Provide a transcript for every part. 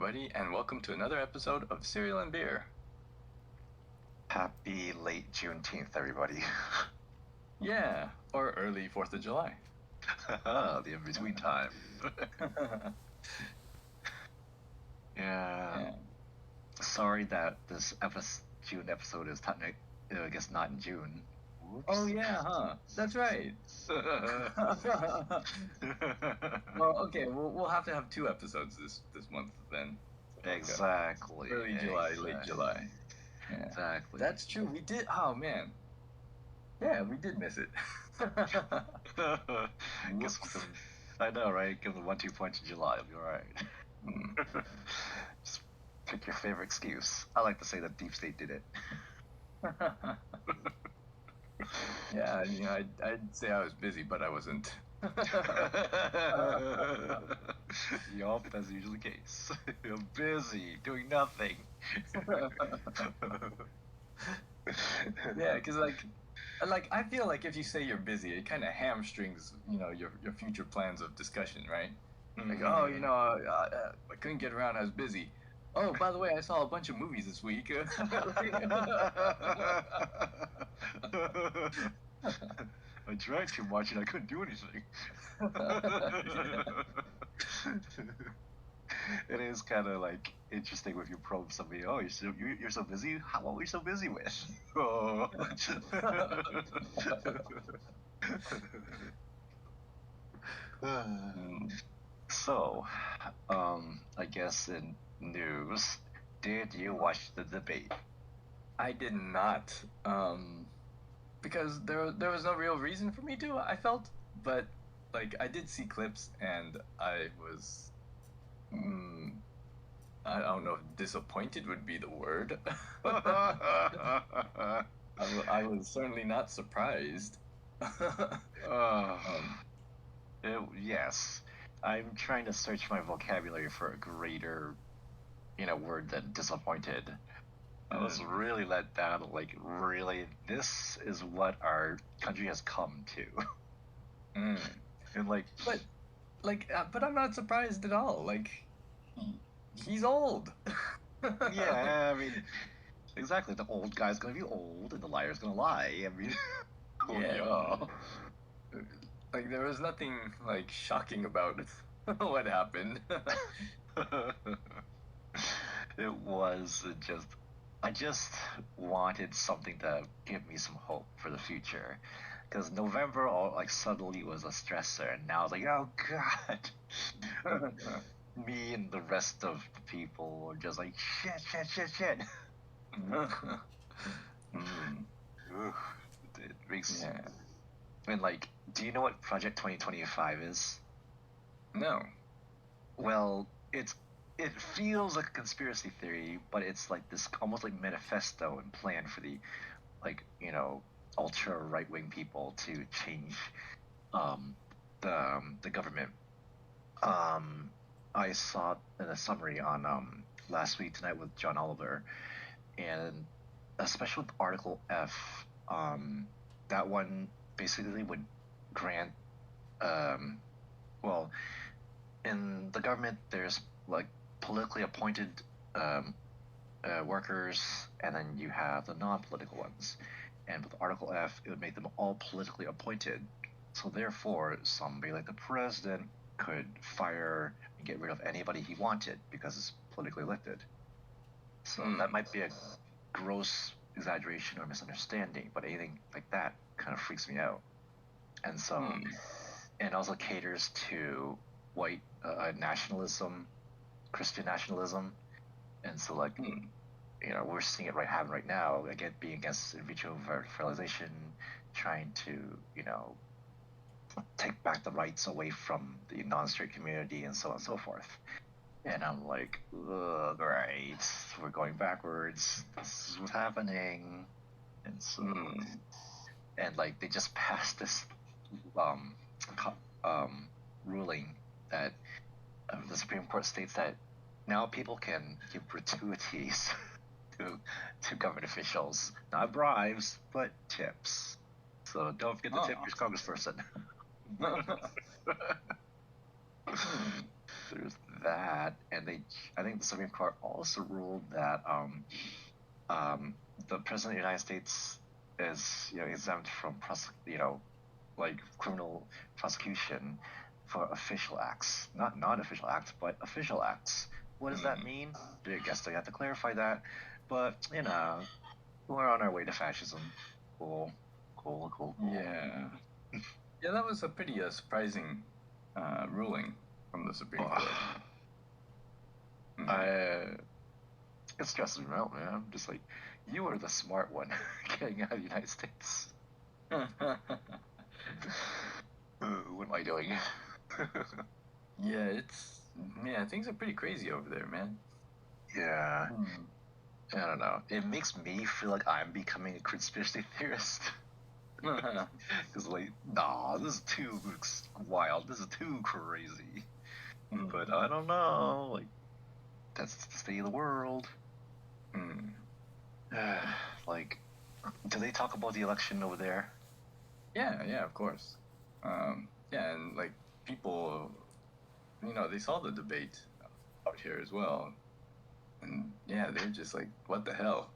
everybody, and welcome to another episode of Cereal and Beer. Happy late Juneteenth, everybody. Yeah, or early 4th of July. The in-between time. Yeah. Sorry that this June episode is technically, I guess, not in June. Whoops. Oh yeah, huh? That's right. Well, okay, we'll have to have 2 episodes this month then. Exactly. Early July, late July. Yeah. Exactly. That's true. We did. Oh man. Yeah, we did miss it. Guess I know, right? Give them 1-2 points in July. It'll be alright. Just pick your favorite excuse. I like to say that Deep State did it. Yeah, you know, I'd say I was busy, but I wasn't. Yup, that's usually the case. You're busy, doing nothing. Yeah, because like I feel like if you say you're busy, it kind of hamstrings, your future plans of discussion, right? Like, oh, I couldn't get around, I was busy. Oh, by the way, I saw a bunch of movies this week. I tried to watch it, I couldn't do anything. It is kind of like interesting if you probe somebody. Oh, you're so busy. What were you so busy with? Oh. So, I guess in news, did you watch the debate? I did not, because there was no real reason for me to. I felt, but like I did see clips, and I was, I don't know if disappointed would be the word. I was certainly not surprised. Yes, I'm trying to search my vocabulary for a greater, word than disappointed. I was really let down. Like, really, this is what our country has come to. And but I'm not surprised at all. Like, he's old. Yeah, I mean, exactly. The old guy's gonna be old, and the liar's gonna lie. I mean, yeah. Like, there was nothing like shocking about what happened. It was just. I just wanted something to give me some hope for the future, because November all suddenly was a stressor, and now I was like, oh god. Me and the rest of the people are just like shit. It makes. Yeah. I mean, do you know what Project 2025 is? No. Well, it feels like a conspiracy theory, but it's like this almost like manifesto and plan for the, ultra right-wing people to change the government. I saw in a summary on last week tonight with John Oliver, and especially with Article F, that one basically would grant, well, in the government there's politically appointed workers, and then you have the non-political ones. And with Article F, it would make them all politically appointed. So therefore, somebody like the president could fire and get rid of anybody he wanted because it's politically elected. So that might be a gross exaggeration or misunderstanding, but anything like that kind of freaks me out. And so, and also caters to white nationalism, Christian nationalism, and so we're seeing it happen right now. Again, being against in vitro fertilization, trying to take back the rights away from the non-straight community, and so on and so forth. And I'm like, ugh, great, we're going backwards. This is what's happening. And so, and they just passed this ruling that the Supreme Court states that now people can give gratuities to government officials, not bribes, but tips. So don't forget to tip your congressperson. There's that, and and I think the Supreme Court also ruled that the President of the United States is exempt from like criminal prosecution for official acts, not non-official acts, but official acts. What does that mean? I guess they have to clarify that. But we're on our way to fascism. Cool. Yeah. Yeah, that was a pretty surprising ruling from the Supreme Court. It stresses me out, man. I'm just like, you are the smart one getting out of the United States. What am I doing? Yeah, things are pretty crazy over there, man. Yeah. I don't know. It makes me feel like I'm becoming a conspiracy theorist. Because like, nah, this is too wild. This is too crazy. But I don't know. Like, that's the state of the world. Like, do they talk about the election over there? Yeah, of course. Yeah, and like people, they saw the debate out here as well. And yeah, they're just like, what the hell?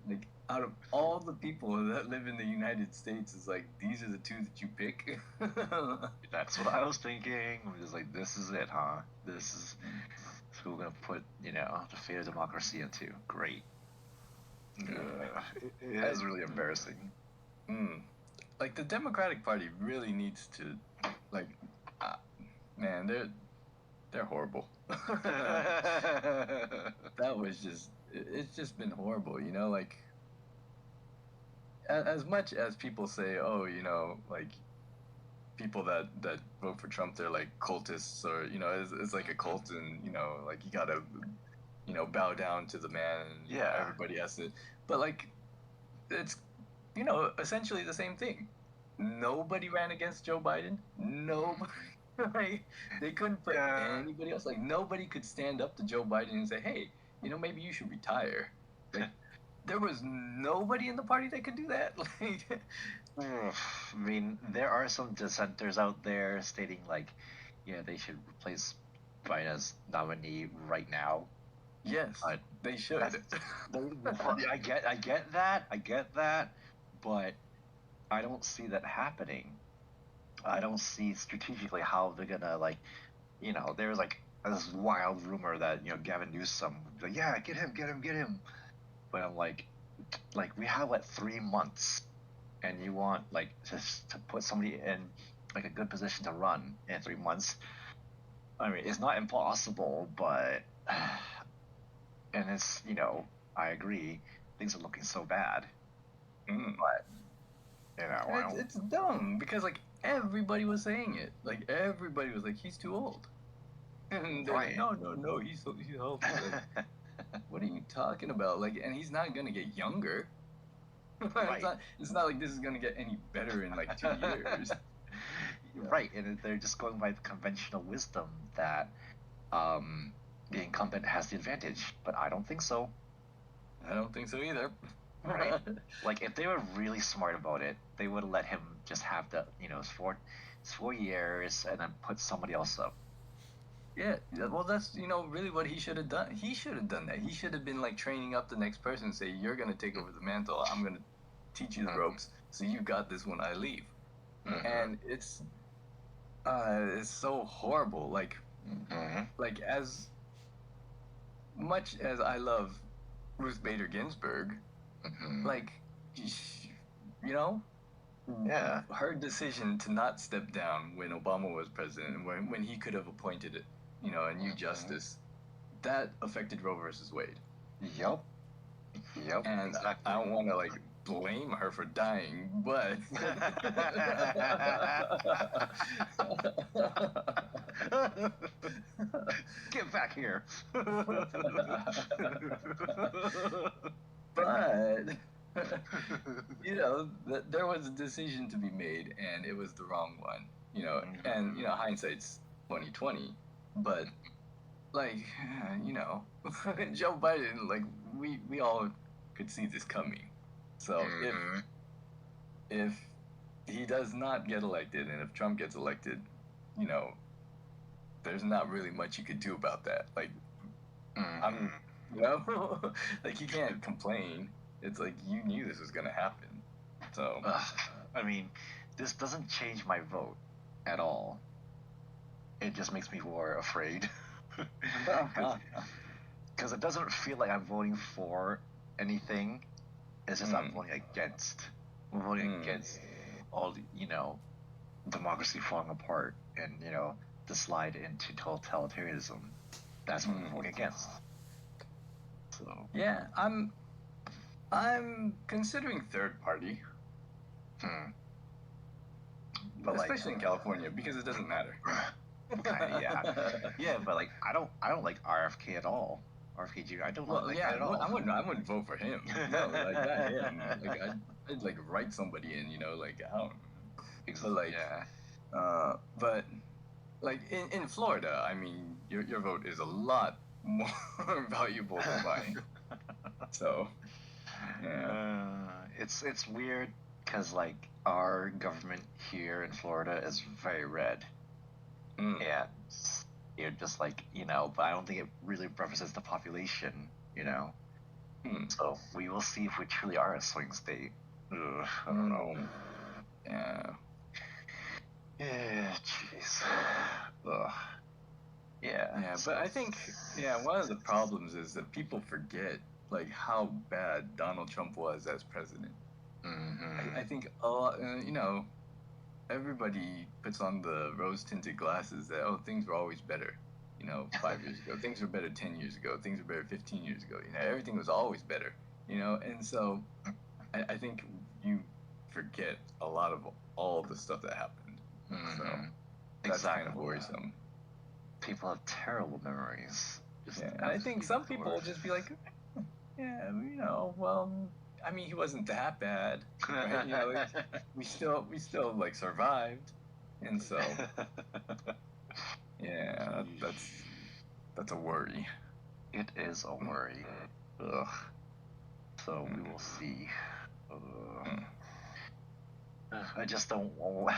Like, out of all the people that live in the United States, it's like, these are the two that you pick. That's what I was thinking. I'm just like, this is it, huh? This is who we're going to put, the fate of democracy into. Great. It is really embarrassing. Like, the Democratic Party really needs to, like, man, they're horrible. That was it's just been horrible, like, as much as people say, oh, like, people that vote for Trump, they're like cultists, or, it's like a cult, and, like, you gotta, bow down to the man, and everybody has to, but, like, it's, essentially the same thing. Nobody ran against Joe Biden. Nobody. Like, they couldn't put anybody else. Like, nobody could stand up to Joe Biden and say, hey, maybe you should retire. Like, there was nobody in the party that could do that. Like, I mean, there are some dissenters out there stating, like, they should replace Biden as nominee right now. Yes, they should. I get that, but I don't see that happening. I don't see strategically how they're gonna, like, there's like this wild rumor that Gavin Newsom, like, yeah, get him. But I'm like we have 3 months, and you want like just to put somebody in like a good position to run in 3 months. I mean, it's not impossible, but and it's I agree, things are looking so bad. But it's dumb because like everybody was saying it. Like everybody was like, he's too old. And they're like, no, he's healthy. Like, what are you talking about? Like, and he's not gonna get younger. Right. It's not like this is gonna get any better in like 2 years. Right, and they're just going by the conventional wisdom that the incumbent has the advantage, but I don't think so. I don't think so either. Right. Like, if they were really smart about it, they would let him just have the, it's 4 years, and then put somebody else up. Yeah, well, that's, really what he should have done. He should have done that. He should have been, like, training up the next person and say, you're going to take over the mantle. I'm going to teach you the ropes. So you got this when I leave. And it's so horrible. Like, like, as much as I love Ruth Bader Ginsburg, like, her decision to not step down when Obama was president, when he could have appointed it, a new justice, that affected Roe versus Wade. Yep. And exactly. I don't want to like blame her for dying, but get back here. But there was a decision to be made, and it was the wrong one. And hindsight's 20/20. But like, Joe Biden, like we all could see this coming. So if he does not get elected, and if Trump gets elected, there's not really much you could do about that. Like, Mm-hmm. you know, like you can't complain. It's like you knew this was gonna happen. So, I mean, this doesn't change my vote at all. It just makes me more afraid. Because it doesn't feel like I'm voting for anything. It's just I'm voting against. I'm voting against all, democracy falling apart and, the slide into totalitarianism. That's what I'm voting against. So. Yeah, I'm considering third party. But especially in California, because it doesn't matter. Yeah, but like I don't like RFK at all. RFK Jr. I don't like that at all. I wouldn't vote for him. No, like not him. Like I'd like write somebody in, like I don't. But like, but like in Florida, I mean, your vote is a lot more valuable than mine. So, yeah. It's weird because like our government here in Florida is very red. And you're just like, but I don't think it really represents the population, So we will see if we truly are a swing state. I don't know. Yeah. Yeah, jeez. Yeah, but I think, one of the problems is that people forget, like, how bad Donald Trump was as president. Mm-hmm. I think a lot, everybody puts on the rose-tinted glasses that, things were always better, 5 years ago. Things were better 10 years ago. Things were better 15 years ago. Everything was always better, And so I think you forget a lot of all the stuff that happened. So that's kind of worrisome. People have terrible memories. I think some people will just be like, well, I mean, he wasn't that bad, right? Like, we still like survived, and so that's a worry. It is a worry. Ugh. So we will see. I just don't want,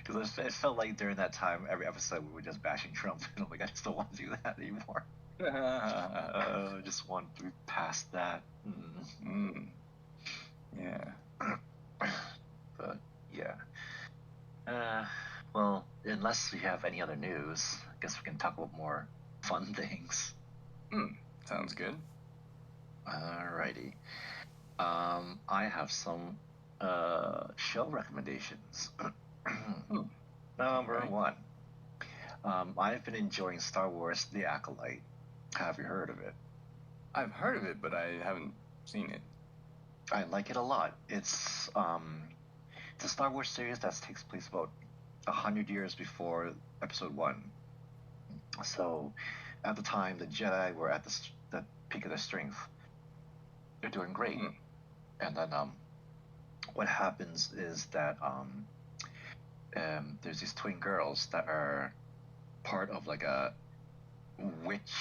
because it felt like during that time every episode we were just bashing Trump, and I'm like, I just don't want to do that anymore. I just want to be past that. Yeah. But yeah. Well, unless we have any other news, I guess we can talk about more fun things. Sounds good. Alrighty. I have some show recommendations. Number one. I've been enjoying Star Wars The Acolyte. Have you heard of it? I've heard of it, but I haven't seen it. I like it a lot. It's a Star Wars series that takes place about 100 years before Episode 1. So, at the time, the Jedi were at the peak of their strength. They're doing great. And then what happens is that there's these twin girls that are part of like a witch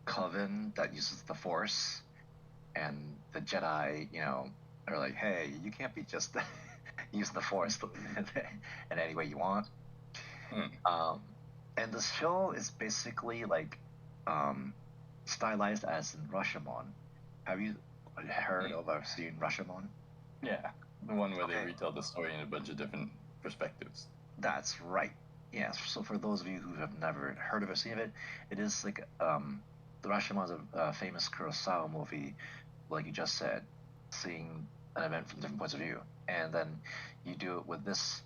coven that uses the Force, and the Jedi, are like, hey, you can't be just using the Force in any way you want. And the show is basically like stylized as in Rashomon. Have you heard of or seen Rashomon? Yeah, the one where they retell the story in a bunch of different perspectives. That's right. Yeah, so for those of you who have never heard of or seen it, it is like the Rashomon is a famous Kurosawa movie, like you just said, seeing an event from different points of view. And then you do it with this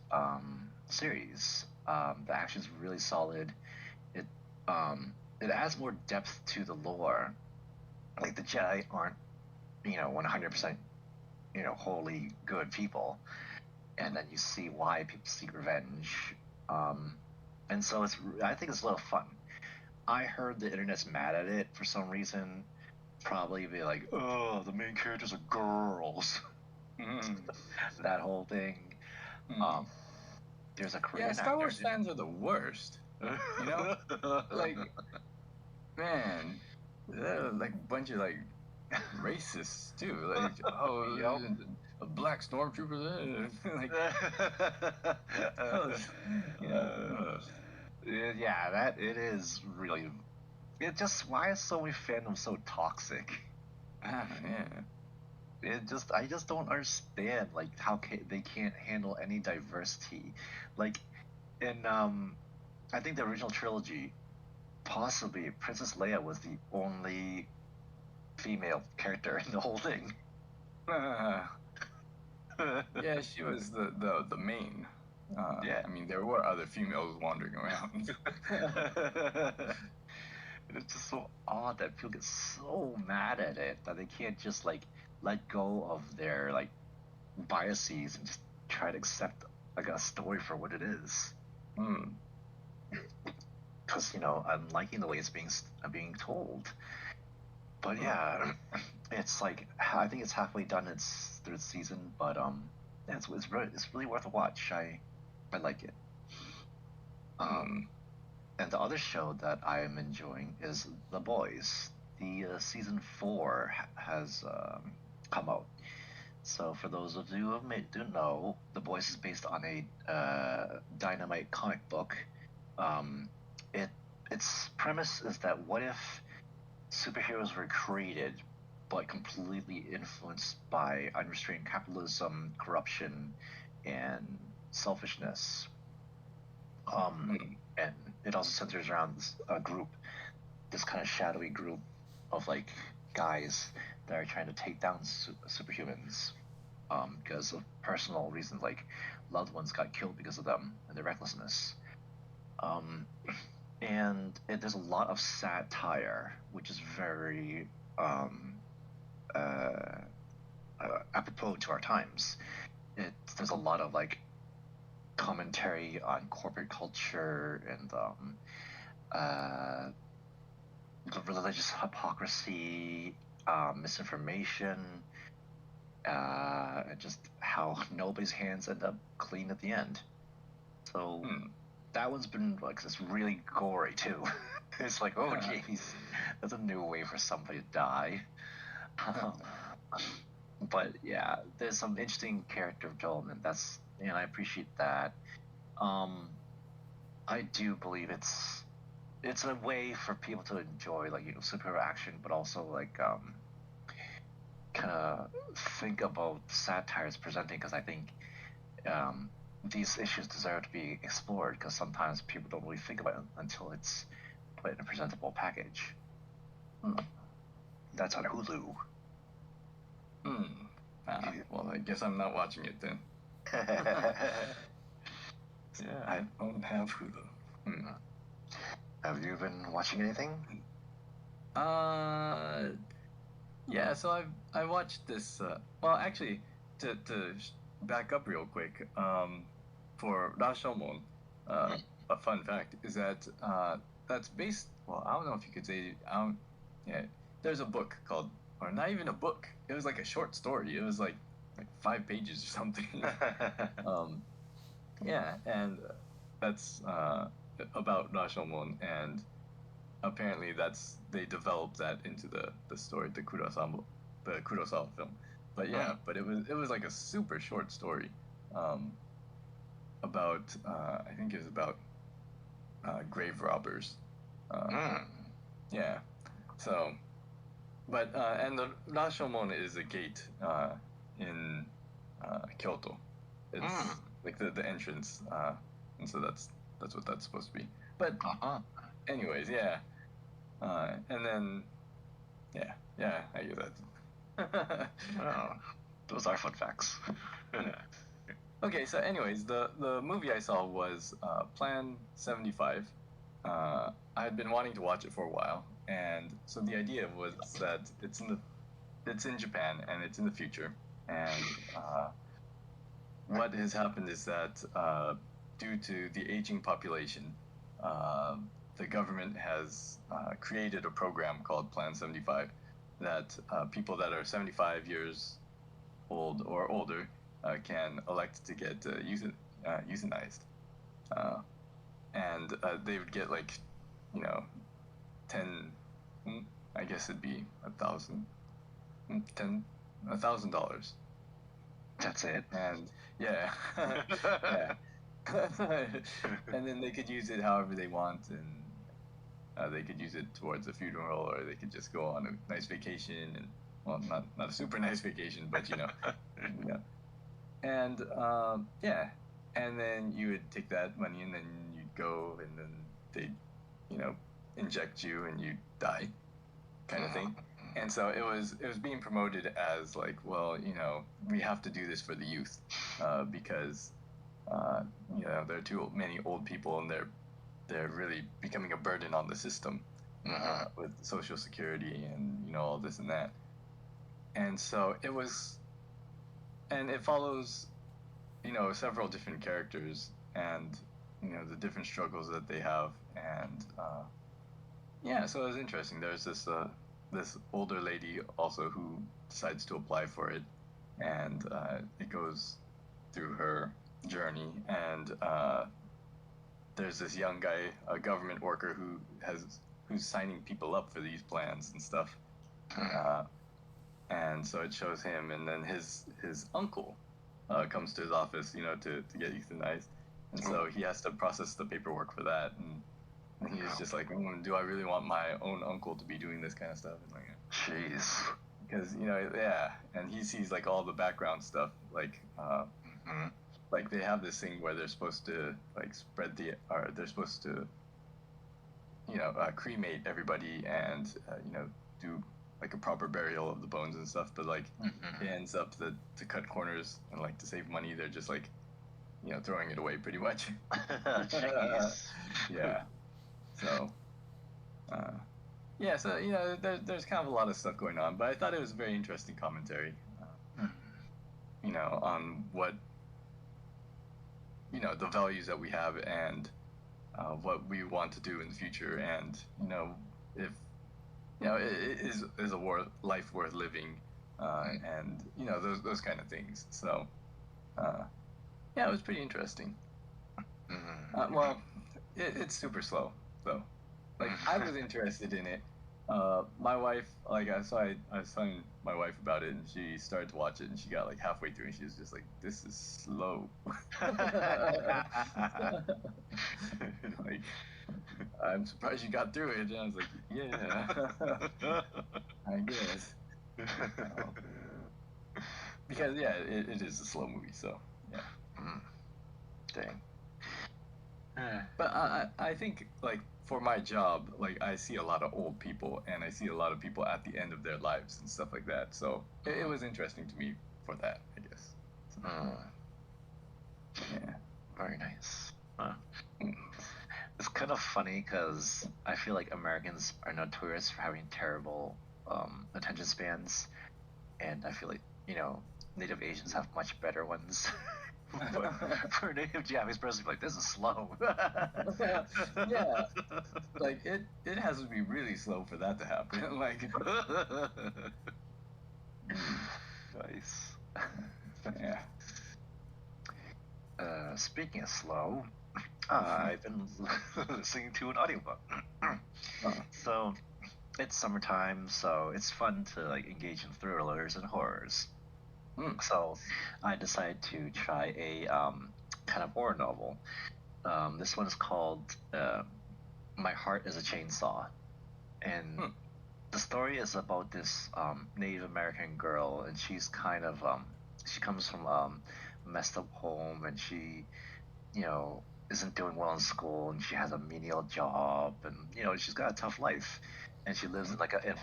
series. The action is really solid. It adds more depth to the lore. Like the Jedi aren't, 100%, wholly good people, and then you see why people seek revenge. And so I think it's a lot of fun. I heard the internet's mad at it for some reason. Probably be like, oh, the main characters are girls. That whole thing. There's a Korean Star Wars fans are the worst. Like, man, they're like a bunch of like racists too. Like, a black stormtrooper. Like, Yeah, that it is really. It just why is so many fandoms so toxic? Yeah. I just don't understand like how they can't handle any diversity. Like in I think the original trilogy, possibly Princess Leia was the only female character in the whole thing. Yeah, she was the main. Yeah. I mean, there were other females wandering around. And it's just so odd that people get so mad at it that they can't just like let go of their like biases and just try to accept like a story for what it is. Hmm. Because I'm liking the way it's being told. But yeah, it's like I think it's halfway done its third season, but yeah, it's really worth a watch. I like it. And the other show that I am enjoying is The Boys. The season 4 has come out. So for those of you who do know, The Boys is based on a Dynamite comic book. It its premise is that what if superheroes were created but completely influenced by unrestrained capitalism, corruption, and selfishness. And it also centers around a group, this kind of shadowy group of like guys that are trying to take down superhumans because of personal reasons, like loved ones got killed because of them and their recklessness. And there's a lot of satire, which is very apropos to our times. There's a lot of like commentary on corporate culture and the religious hypocrisy, misinformation, and just how nobody's hands end up clean at the end. So that one's been like it's really gory too. It's like, oh jeez, that's a new way for somebody to die. But yeah, there's some interesting character development. I appreciate that. I do believe it's a way for people to enjoy like superhero action, but also like kind of think about satire it's presenting because I think these issues deserve to be explored because sometimes people don't really think about it until it's put in a presentable package. That's on Hulu. Well, I guess I'm not watching it then. Yeah, I don't have Hulu. Have you been watching anything? Yeah. So I watched this. Well, actually, to back up real quick. For Rashomon, a fun fact is that that's based. Well, I don't know if you could say. Yeah. There's a book called, or not even a book. It was like a short story. It was like 5 pages or something. Yeah, and that's about Rashomon, and apparently they developed that into the story, the Kurosawa film. But yeah, but it was like a super short story, about I think it was about grave robbers. Yeah, so, but and the Rashomon is a gate in Kyoto. It's like the entrance, and so that's what that's supposed to be. But anyways, yeah, and then yeah, I get that. Those are fun facts. Okay, so anyways, the movie I saw was Plan 75. I had been wanting to watch it for a while, and so the idea was that it's in Japan and it's in the future, and what has happened is that due to the aging population, the government has created a program called Plan 75 that people that are 75 years old or older can elect to get euthanized. And they would get like, 10, I guess it'd be $1,000. That's it. And yeah, yeah. And then they could use it however they want, and they could use it towards a funeral, or they could just go on a nice vacation, and well, not a super nice vacation, but you know. And yeah, and then you would take that money, and then you'd go, and then they, you know, inject you, and you die, kind of thing. And so it was being promoted as like, well, you know, we have to do this for the youth, because you know, there are too many old people, and they're really becoming a burden on the system, with Social Security and, you know, all this and that. And so it was, and it follows, you know, several different characters, and you know, the different struggles that they have, and yeah, so it was interesting. There's this older lady also who decides to apply for it, and it goes through her journey, and there's this young guy, a government worker who's signing people up for these plans and stuff, and so it shows him, and then his uncle comes to his office, you know, to get euthanized, and so he has to process the paperwork for that, and he's just like, do I really want my own uncle to be doing this kind of stuff? And like, jeez. Because, you know, yeah, and he sees like all the background stuff, like like they have this thing where they're supposed to like they're supposed to, you know, cremate everybody, and you know, do like a proper burial of the bones and stuff, but like it ends up that to cut corners and like to save money, they're just like, you know, throwing it away pretty much. Jeez. Yeah. So, yeah, so, you know, there's kind of a lot of stuff going on, but I thought it was a very interesting commentary, you know, on what, you know, the values that we have, and what we want to do in the future, and, you know, if, you know, is a life worth living, and, you know, those kind of things. So, yeah, it was pretty interesting. Well, it's super slow, though. Like, I was interested in it. My wife, like, I was telling my wife about it, and she started to watch it, and she got like halfway through, and she was just like, "This is slow." Like, I'm surprised you got through it. And I was like, yeah, I guess. Because yeah, it is a slow movie, so yeah. Dang. But I think, like, for my job, like, I see a lot of old people, and I see a lot of people at the end of their lives and stuff like that. So it was interesting to me for that, I guess. So, yeah. Very nice. It's kind of funny because I feel like Americans are notorious for having terrible attention spans, and I feel like, you know, Native Asians have much better ones. For a native Japanese person to be like, this is slow. Yeah, like it has to be really slow for that to happen. Like, nice. Yeah. Speaking of slow, I've been listening to an audiobook. So it's summertime, so it's fun to like engage in thrillers and horrors. So I decided to try a kind of horror novel. This one is called My Heart is a Chainsaw. And the story is about this Native American girl, and she's kind of, she comes from a messed up home, and she, you know, isn't doing well in school, and she has a menial job, and, you know, she's got a tough life. And she lives in like a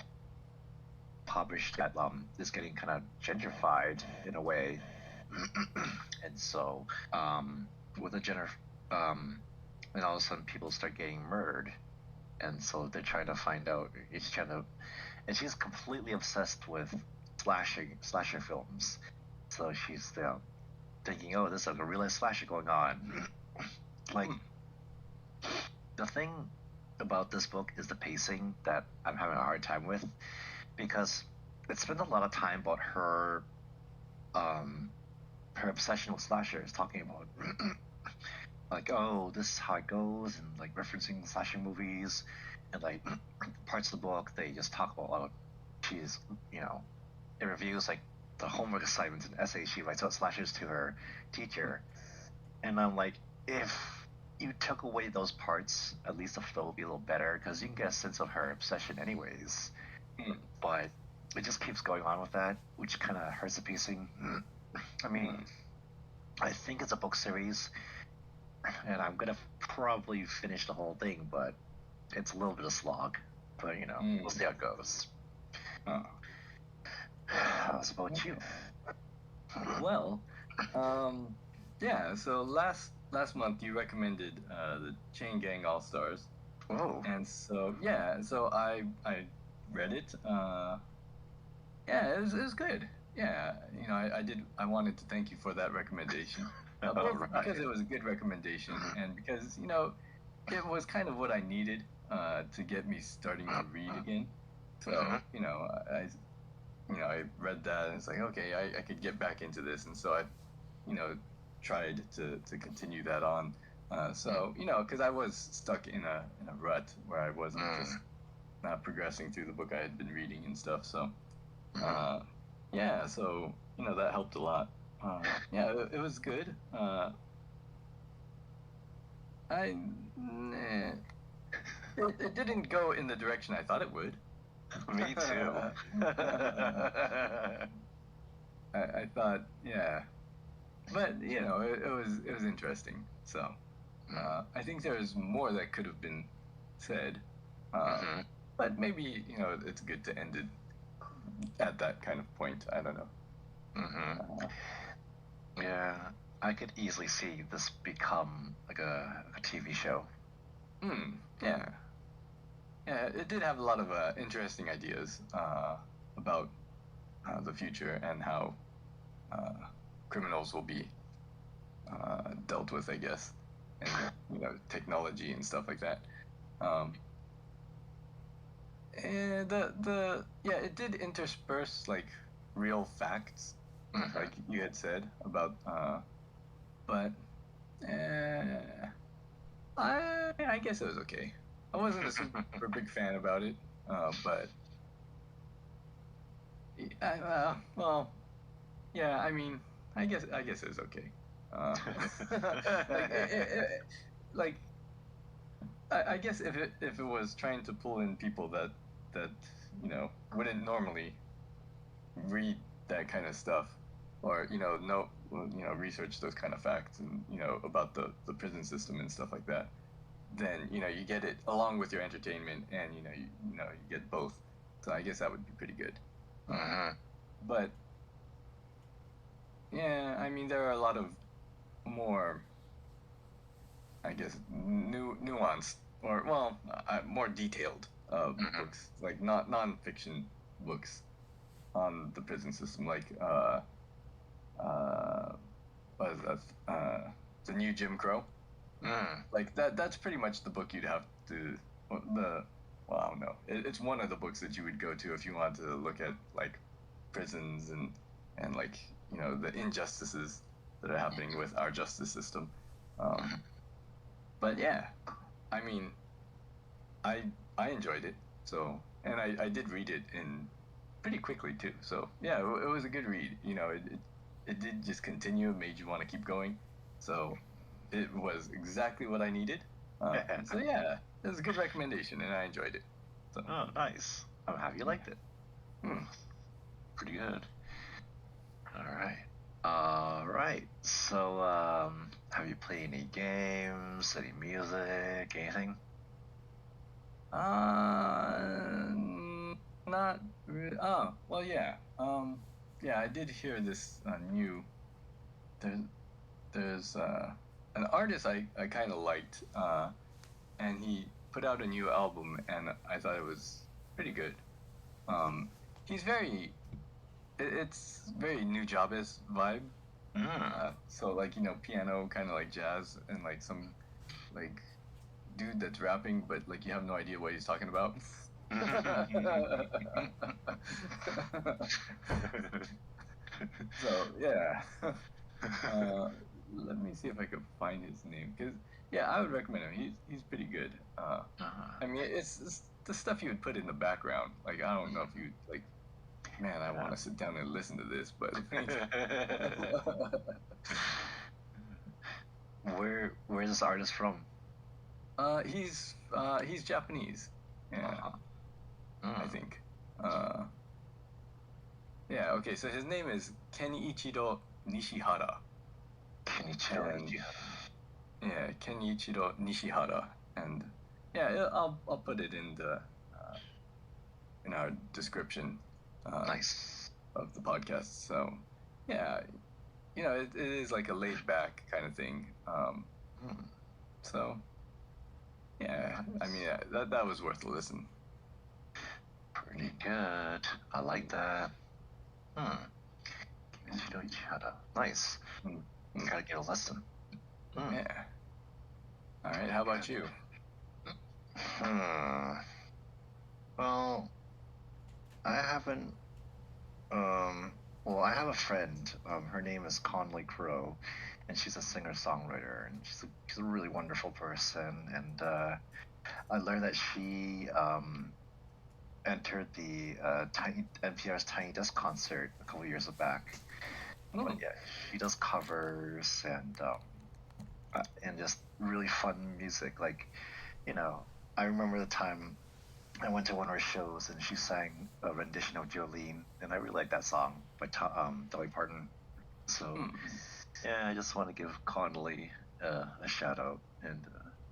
impoverished that is getting kind of gentrified in a way. And so with a and all of a sudden people start getting murdered, and so they're trying to find out, and she's completely obsessed with slasher films. So she's thinking, oh, there's like a real life slasher going on. Like, the thing about this book is the pacing that I'm having a hard time with, because it spends a lot of time about her obsession with slashers, talking about like, oh, this is how it goes, and like referencing slasher movies, and like parts of the book they just talk about she's, you know, it reviews like the homework assignments and essays she writes about slashers to her teacher, and I'm like, if you took away those parts, at least the flow would be a little better because you can get a sense of her obsession, anyways. But it just keeps going on with that, which kind of hurts the pacing. I mean, I think it's a book series, and I'm gonna probably finish the whole thing, but it's a little bit of slog. But we'll see how it goes. How's about you? Well, yeah. So last month you recommended the Chain Gang All Stars. Oh. And so so I read it. Yeah, it was good. Yeah, I wanted to thank you for that recommendation. Both because it was a good recommendation, and because it was kind of what I needed to get me starting to read again. So I read that and it's like, okay, I could get back into this, and so I tried to continue that on. So because I was stuck in a rut where I wasn't just not progressing through the book I had been reading and stuff. So yeah, so that helped a lot. Yeah, it was good. It didn't go in the direction I thought it would. Me too. I thought, yeah, but it was interesting. So I think there's more that could have been said, but maybe it's good to end it at that kind of point. I don't know. Yeah, I could easily see this become like a TV show. Yeah. Yeah, it did have a lot of interesting ideas about the future and how criminals will be dealt with, I guess, and technology and stuff like that. And it did intersperse like real facts, like you had said about, but I guess it was okay. I wasn't a super big fan about it, but well, yeah. I mean, I guess it was okay. Like, I guess if it was trying to pull in people that wouldn't normally read that kind of stuff, or research those kind of facts and about the prison system and stuff like that, then you get it along with your entertainment, and you get both. So I guess that would be pretty good. But yeah, I mean, there are a lot of more, I guess, nuanced or more detailed books, like not non-fiction books on the prison system, like what is that? The New Jim Crow. Like that's pretty much the book you'd have to I don't know. It's one of the books that you would go to if you want to look at like prisons and like the injustices that are happening with our justice system. But yeah, I mean, I enjoyed it. So, and I did read it in pretty quickly too. So yeah, it was a good read. It did just continue, made you want to keep going. So it was exactly what I needed. So yeah, it was a good recommendation, and I enjoyed it. So. Oh, nice. I'm happy you liked it. Pretty good. All right. So, have you played any games, any music, anything? Not really. Oh, well, yeah. Yeah, I did hear this new. There's an artist I kind of liked, and he put out a new album, and I thought it was pretty good. He's it's very Nujabes vibe. So like piano, kind of like jazz, and like some like dude that's rapping, but like you have no idea what he's talking about. So yeah. Let me see if I can find his name, because yeah, I would recommend him. He's pretty good. I mean, it's the stuff you would put in the background. Like I don't know if you like. Man, I want to sit down and listen to this, but where's this artist from? He's Japanese. Yeah, I think. Yeah. Okay. So his name is Kenichiro Nishihara. Kenichiro And- Nishihara. Yeah, Kenichiro Nishihara, and yeah, I'll put it in the in our description. Nice. Of the podcast. So, yeah, it is like a laid back kind of thing. So, yeah, I mean, that was worth a listen. Pretty good. I like that. Kenichiro Nishihara. Nice. Gotta get a listen. Yeah. All right. How about you? Well, I haven't. Well, I have a friend. Her name is Conley Crow, and she's a singer-songwriter, and she's a really wonderful person. And I learned that she entered the NPR's Tiny Desk concert a couple years back. But yeah, she does covers and just really fun music. Like, I remember the time I went to one of her shows and she sang a rendition of Jolene, and I really like that song by Dolly Parton. So yeah, I just want to give Conley a shout out, and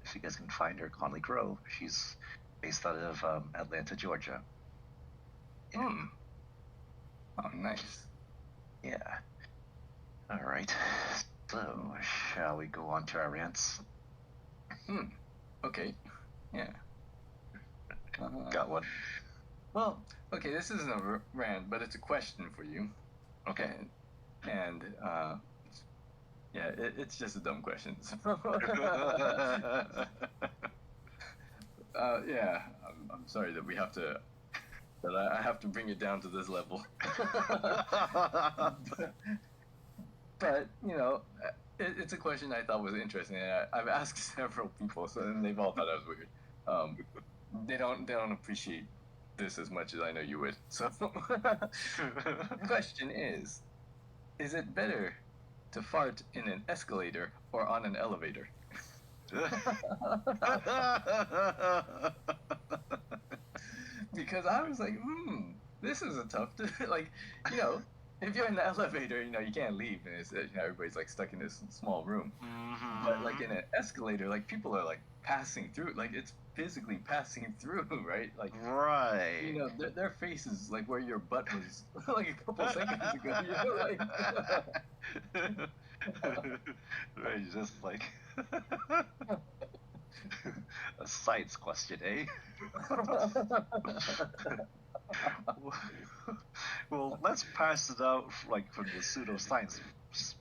if you guys can find her, Conley Crow, she's based out of Atlanta, Georgia. Yeah. Oh, nice. Yeah. All right. So, shall we go on to our rants? Okay. Yeah. Got one? Well, okay, this isn't a rant, but it's a question for you. Okay. And yeah, it's just a dumb question. So yeah, I'm sorry that I have to bring it down to this level. But it's a question I thought was interesting. And I've asked several people, and they've all thought it was weird. They don't appreciate this as much as I know you would. So, the question is it better to fart in an escalator or on an elevator? Because I was like, this is a tough. If you're in the elevator, you can't leave, and it's everybody's like stuck in this small room. But like in an escalator, like people are like passing through, like it's physically passing through, right? Like right. Their faces like where your butt was like a couple seconds ago. Right, just like a science question, eh? Well, let's pass it out from the pseudoscience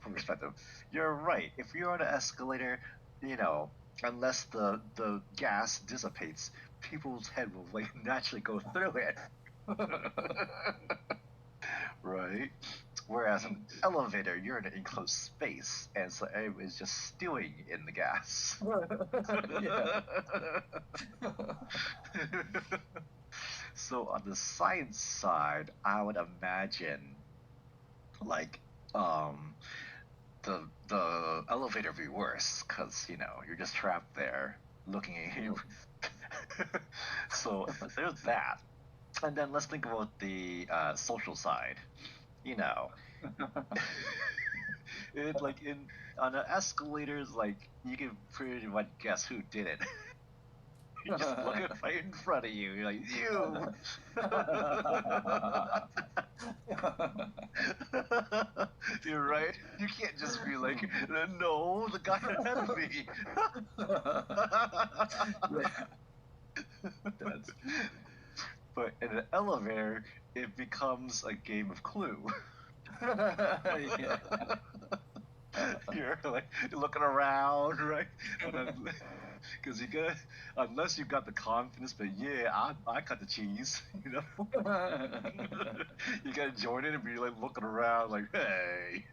perspective. You're right. If you're on an escalator, unless the gas dissipates, people's head will like naturally go through it. Right? Whereas an elevator, you're in an enclosed space, and so everybody's just stewing in the gas. So on the science side, I would imagine like the elevator would be worse because you're just trapped there looking at you. So there's that. And then let's think about the social side. On the escalators, like you can pretty much guess who did it. You just look right in front of you. You're like, you. You're right. You can't just be like, no, the guy ahead of me. But in an elevator, it becomes a game of Clue. You're like looking around, right? Because unless you've got the confidence, but yeah, I cut the cheese, You gotta join in and be like looking around, like, hey.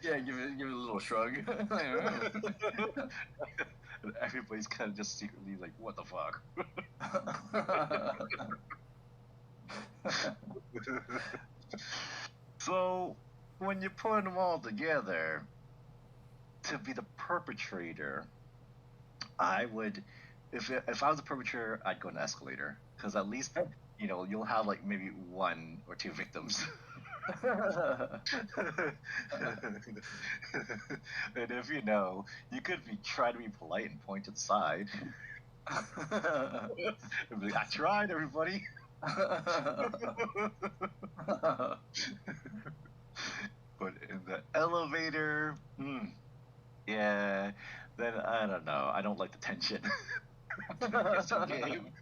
Yeah, give it a little shrug. And everybody's kind of just secretly like, what the fuck? So when you put them all together, to be the perpetrator, I would, if I was the perpetrator, I'd go on the escalator because at least you'll have like maybe one or two victims. And if you could try to be polite and point to the side. Like, I tried, everybody. But in the elevator, yeah, then I don't know. I don't like the tension. It's a game.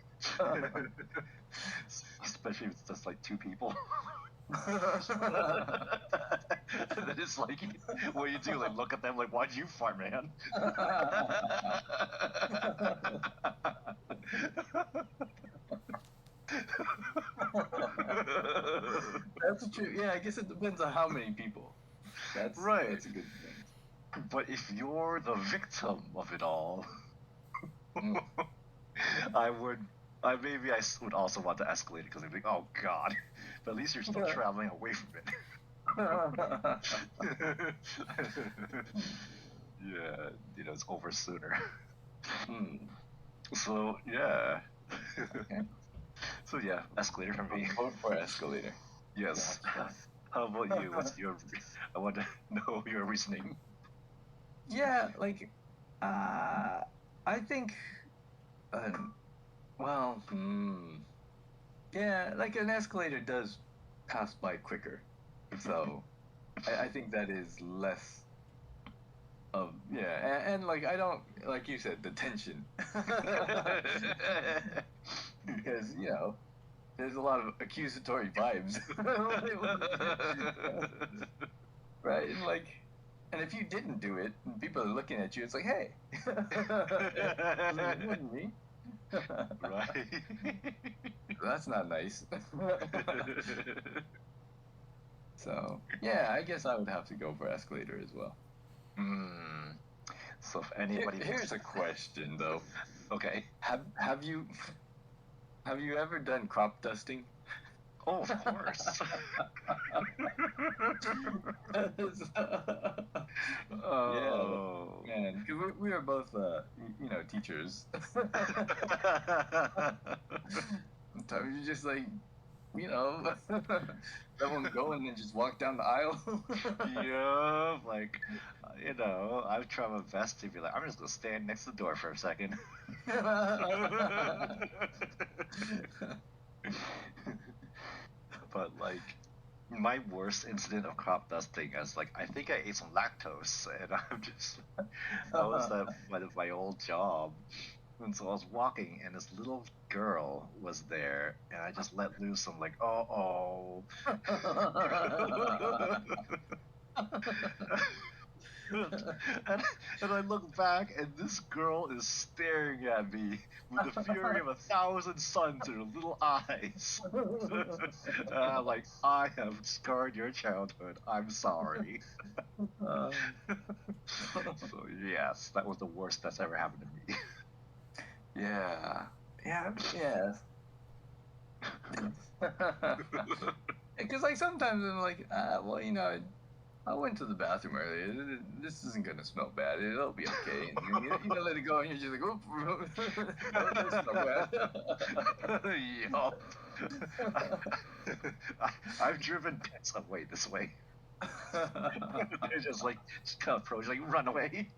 Especially if it's just like two people. And then it's like, what do you do? Like, look at them like, why'd you fart, man? That's true. Yeah, I guess it depends on how many people. That's right. That's a good thing. But if you're the victim of it all, I would also want the escalator because I'd be like, oh god, but at least you're still traveling away from it. Yeah, it's over sooner. So yeah. Okay. So yeah, escalator for me. Vote for escalator. Yes. How about you? I want to know your reasoning. Yeah, like, I think, well, yeah, like an escalator does pass by quicker, so I think that is less of, yeah, and like, I don't, like you said, the tension, because, there's a lot of accusatory vibes, right, and like, and if you didn't do it, and people are looking at you, it's like, hey, it wasn't me. Right. That's not nice. So, yeah, I guess I would have to go for escalator as well. So if anybody... Here's a question, though. Okay. Have you ever done crop dusting? Oh, of course. Oh, yeah, man, because we are both, teachers. Sometimes you just like, someone go and then just walk down the aisle. Yeah, like, I've tried my best to be like, I'm just gonna stand next to the door for a second. But like, my worst incident of crop dusting is like, I think I ate some lactose, and that was my old job. And so I was walking, and this little girl was there, and I just let loose. I'm like, oh. And I look back, and this girl is staring at me with the fury of 1,000 suns in her little eyes. And I'm like, I have scarred your childhood. I'm sorry. So yes, that was the worst that's ever happened to me. Yeah. Because like sometimes I'm like, well, I went to the bathroom earlier. This isn't gonna smell bad. It'll be okay. And you let it go, and you're just like, oh, that doesn't smell bad. Yup. I've driven subway this way. They're just kind of approach, like, run away.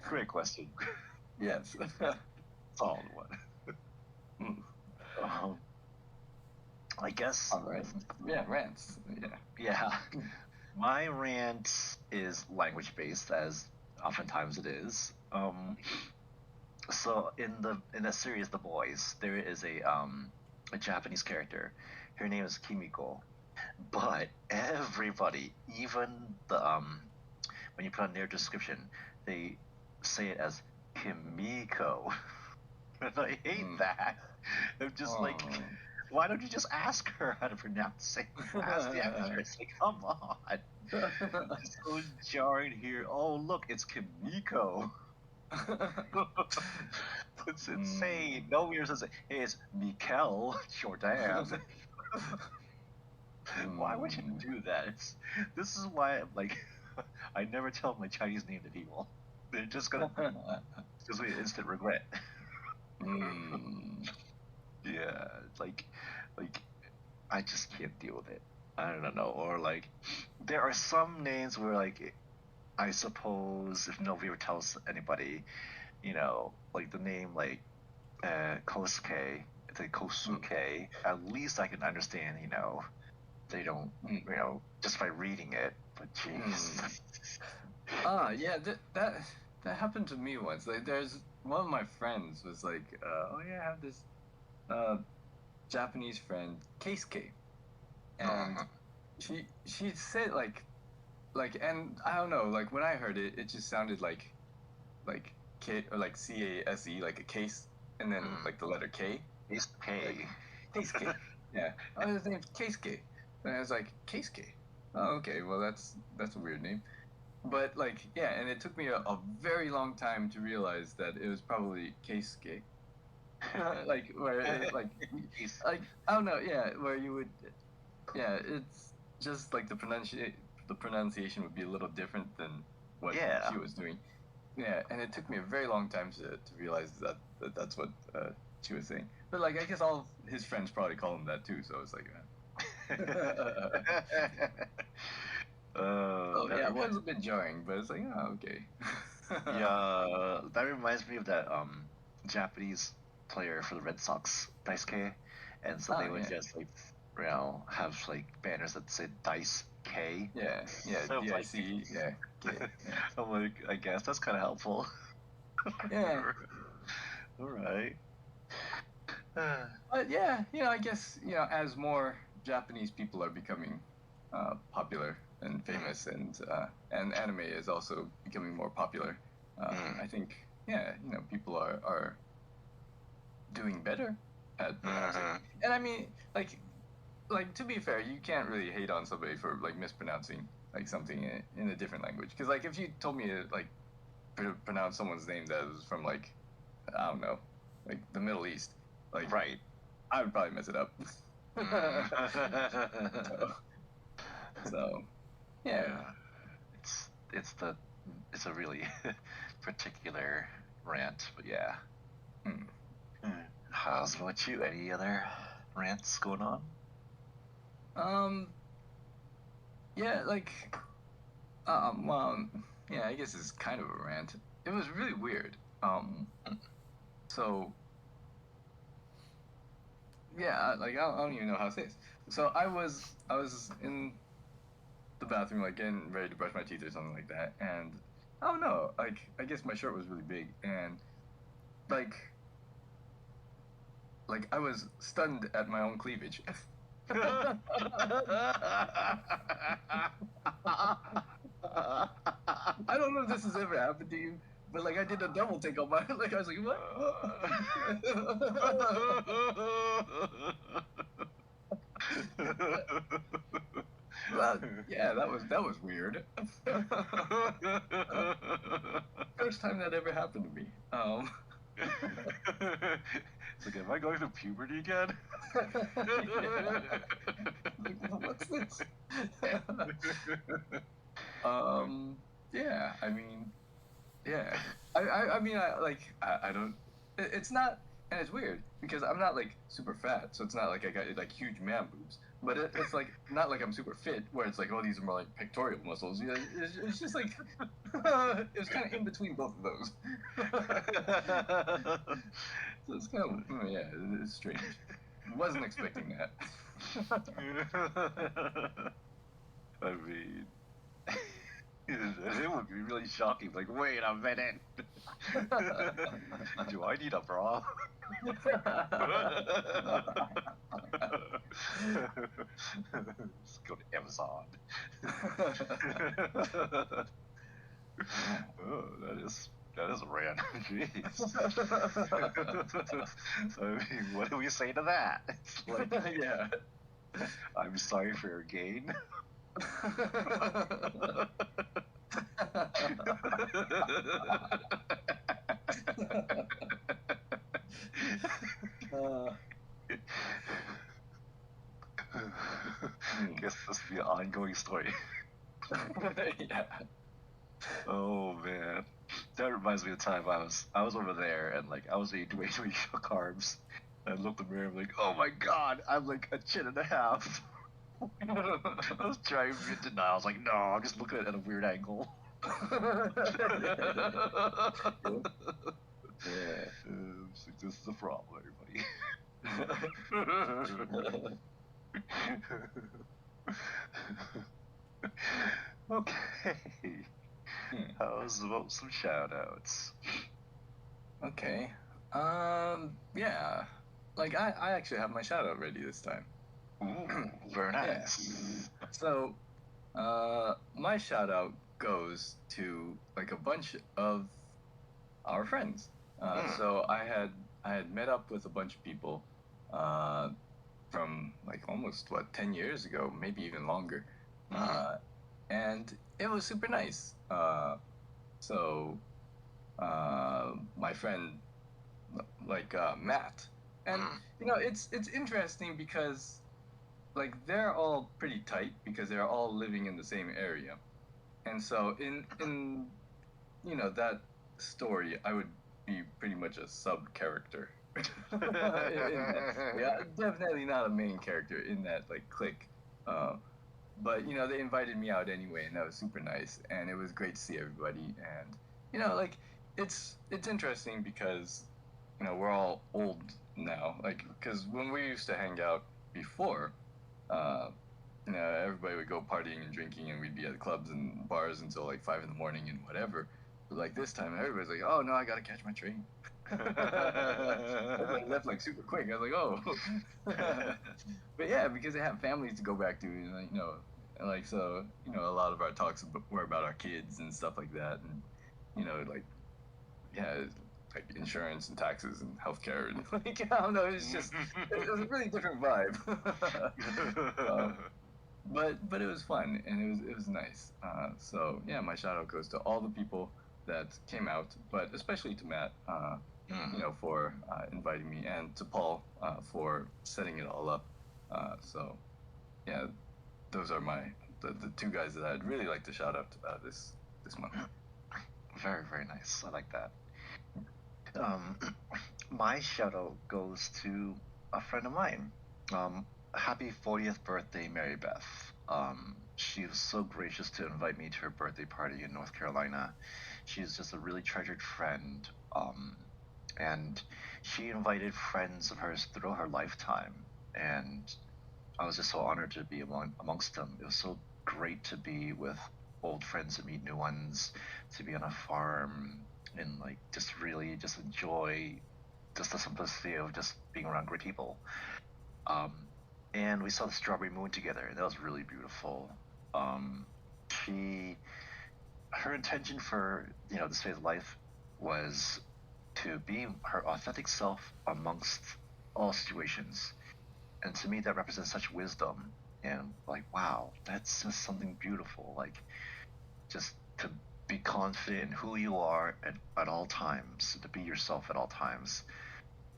Great question. Yes. Solid one. I guess. All right. Yeah, rants. Yeah. My rant is language based, as oftentimes it is. So in the series The Boys, there is a Japanese character. Her name is Kimiko, but everybody, even the when you put on their description, they say it as Kimiko. And I hate that. I'm just like, why don't you just ask her how to pronounce it? Ask the actress. Like, come on. It's so jarring here. Oh, look, it's Kimiko. It's insane. No one says, hey, it's Mikel Jordan. Why would you do that? This is why like I never tell my Chinese name to people. They're just gonna just be instant regret. Yeah, like I just can't deal with it. I don't know. Or like there are some names where like I suppose if nobody ever tells anybody, like the name like Kosuke, it's like Kosuke, at least I can understand, they don't, just by reading it. But jeez. Yeah, that happened to me once. Like, there's one of my friends was like, oh yeah, I have this Japanese friend, Keisuke, and she said like, and I don't know, like when I heard it, it just sounded like K or like CASE, like a case, and then like the letter K. Case K. Keisuke. Yeah. Oh, his name's Keisuke. And I was like, Keisuke? Oh, okay. Well, that's a weird name. But like, yeah, and it took me a very long time to realize that it was probably Keisuke. Like where it, like I don't know, yeah, where you would, yeah, it's just like the pronunciation would be a little different than what she was doing. Yeah, and it took me a very long time to realize that's what she was saying. But like, I guess all of his friends probably call him that too. So it's like, yeah, it was a bit jarring, but it's like, oh, okay. Yeah, that reminds me of that Japanese player for the Red Sox, Daisuke, and so they would just like, have like banners that said Dice K. Yeah, So DIC, yeah. I'm like, I guess that's kind of helpful. Yeah. All right. But yeah, I guess as more Japanese people are becoming popular and famous, and anime is also becoming more popular. I think people are doing better at pronouncing. And I mean, like to be fair, you can't really hate on somebody for like mispronouncing like something in a different language. Because like if you told me to like pronounce someone's name that was from like, I don't know, like the Middle East, like right, I would probably mess it up. So yeah. It's a really particular rant, but yeah. How's about you? Any other rants going on? Yeah, like well, yeah, I guess it's kind of a rant. It was really weird. So yeah, like I don't even know how to say this. So I was in the bathroom, like getting ready to brush my teeth or something like that, and I don't know, like I guess my shirt was really big, and like I was stunned at my own cleavage. I don't know if this has ever happened to you, but like I did a double take on my, like I was like, what? Well, yeah, that was weird. First time that ever happened to me. It's like, am I going through puberty again? Like, what's this? Yeah, I mean, yeah. I mean, I don't. It's not, and it's weird because I'm not like super fat, so it's not like I got like huge man boobs. But it's like not like I'm super fit, where it's like, oh, these are more like pectoral muscles. Yeah, it's just like it was kind of in between both of those. So it's kind of, yeah, it's strange. Wasn't expecting that. I mean, it would be really shocking. Like, wait a minute. Do I need a bra? Let's go to Amazon. Oh, that is random. Jeez. I mean, what do we say to that? It's like, yeah. I'm sorry for your gain. Guess this will be an ongoing story. Yeah. Oh man, that reminds me of the time I was over there and like I was eating way too many carbs. And I looked in the mirror, I'm like, oh my god, I'm like a chin and a half. I was trying to be in denial. I was like, no, I'm just looking at it at a weird angle. Yeah. It's like, this is a problem, everybody. Okay. How's about some shout outs? Okay. Yeah. Like I actually have my shout out ready this time. Ooh, very nice. So, my shout out goes to like a bunch of our friends. So I had met up with a bunch of people, from like almost 10 years ago, maybe even longer, and it was super nice. So my friend Matt, and it's interesting because like they're all pretty tight because they're all living in the same area, and so in that story I would be pretty much a sub character. Yeah, definitely not a main character in that like clique. But they invited me out anyway, and that was super nice, and it was great to see everybody. And like it's interesting because we're all old now, like because when we used to hang out before, uh, everybody would go partying and drinking, and we'd be at clubs and bars until like 5 in the morning and whatever. But like this time, everybody's like, "Oh no, I gotta catch my train." Everybody left like super quick. I was like, "Oh," but yeah, because they have families to go back to, and like, and like so, a lot of our talks were about our kids and stuff like that, and like yeah, like insurance and taxes and healthcare and like I don't know, it's just it was a really different vibe. But it was fun and it was nice. So yeah, my shout out goes to all the people that came out, but especially to Matt, for inviting me, and to Paul for setting it all up. So yeah, those are the two guys that I'd really like to shout out this month. Very, very nice. I like that. My shout out goes to a friend of mine. Happy 40th birthday, Mary Beth. She was so gracious to invite me to her birthday party in North Carolina. She's just a really treasured friend. And she invited friends of hers throughout her lifetime. And I was just so honored to be amongst them. It was so great to be with old friends and meet new ones, to be on a farm and like just really just enjoy just the simplicity of just being around great people. And we saw the strawberry moon together, and that was really beautiful. Her intention for this phase of life was to be her authentic self amongst all situations, and to me that represents such wisdom. And like, wow, that's just something beautiful. Like, just to be confident in who you are at all times, to be yourself at all times,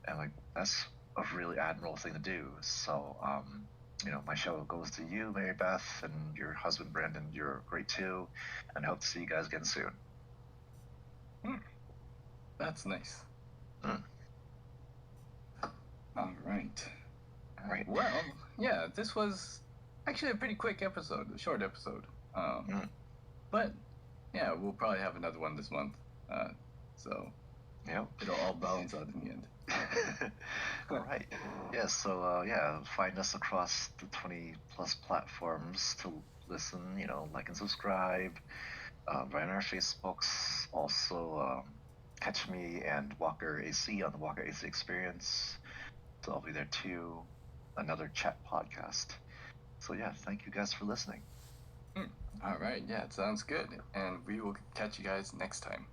and like that's a really admirable thing to do. So my show goes to you, Mary Beth, and your husband Brandon. You're great too, and I hope to see you guys again soon. That's nice. All right. Well, yeah, this was actually a pretty quick episode, a short episode. But yeah, we'll probably have another one this month. So it'll all balance out in the end. All right. Yeah. So find us across the 20+ platforms to listen. Like and subscribe. Right on our Facebooks. Also, catch me and Walker AC on the Walker AC Experience. So I'll be there too. Another chat podcast. So yeah, thank you guys for listening. All right. Yeah, it sounds good, and we will catch you guys next time.